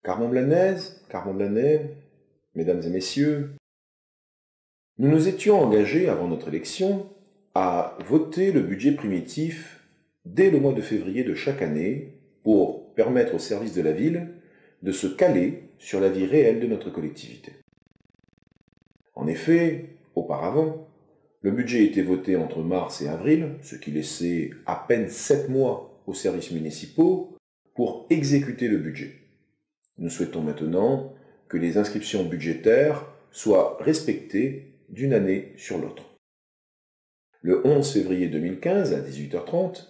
Carbon-Blanais, mesdames et messieurs, nous nous étions engagés avant notre élection à voter le budget primitif dès le mois de février de chaque année pour permettre aux services de la ville de se caler sur la vie réelle de notre collectivité. En effet, auparavant, le budget était voté entre mars et avril, ce qui laissait à peine 7 mois aux services municipaux pour exécuter le budget. Nous souhaitons maintenant que les inscriptions budgétaires soient respectées d'une année sur l'autre. Le 11 février 2015, à 18h30,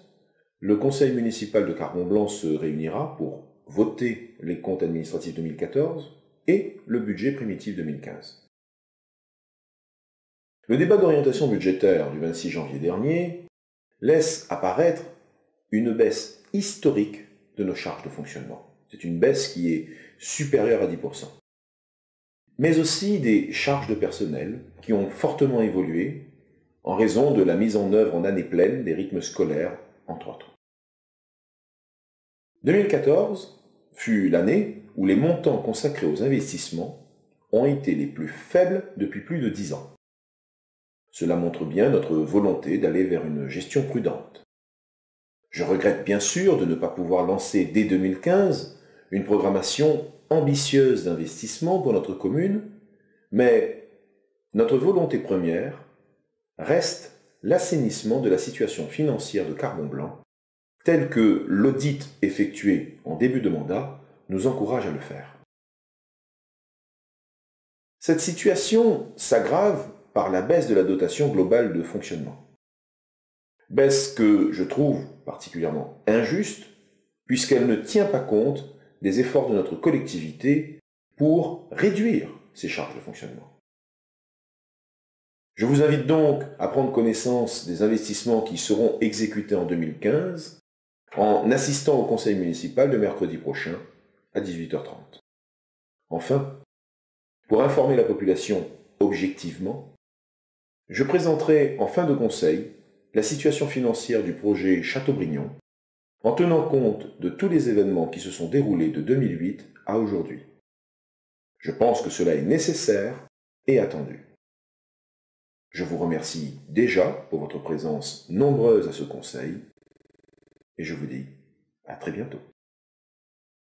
le conseil municipal de Carbon-Blanc se réunira pour voter les comptes administratifs 2014 et le budget primitif 2015. Le débat d'orientation budgétaire du 26 janvier dernier laisse apparaître une baisse historique de nos charges de fonctionnement. C'est une baisse qui est supérieure à 10%. Mais aussi des charges de personnel qui ont fortement évolué en raison de la mise en œuvre en année pleine des rythmes scolaires, entre autres. 2014 fut l'année où les montants consacrés aux investissements ont été les plus faibles depuis plus de 10 ans. Cela montre bien notre volonté d'aller vers une gestion prudente. Je regrette bien sûr de ne pas pouvoir lancer dès 2015 une programmation ambitieuse d'investissement pour notre commune, mais notre volonté première reste l'assainissement de la situation financière de Carbon-Blanc, tel que l'audit effectué en début de mandat nous encourage à le faire. Cette situation s'aggrave par la baisse de la dotation globale de fonctionnement. Baisse que je trouve particulièrement injuste, puisqu'elle ne tient pas compte des efforts de notre collectivité pour réduire ses charges de fonctionnement. Je vous invite donc à prendre connaissance des investissements qui seront exécutés en 2015 en assistant au conseil municipal de mercredi prochain à 18h30. Enfin, pour informer la population objectivement, je présenterai en fin de conseil la situation financière du projet Châteaubriand en tenant compte de tous les événements qui se sont déroulés de 2008 à aujourd'hui. Je pense que cela est nécessaire et attendu. Je vous remercie déjà pour votre présence nombreuse à ce conseil et je vous dis à très bientôt.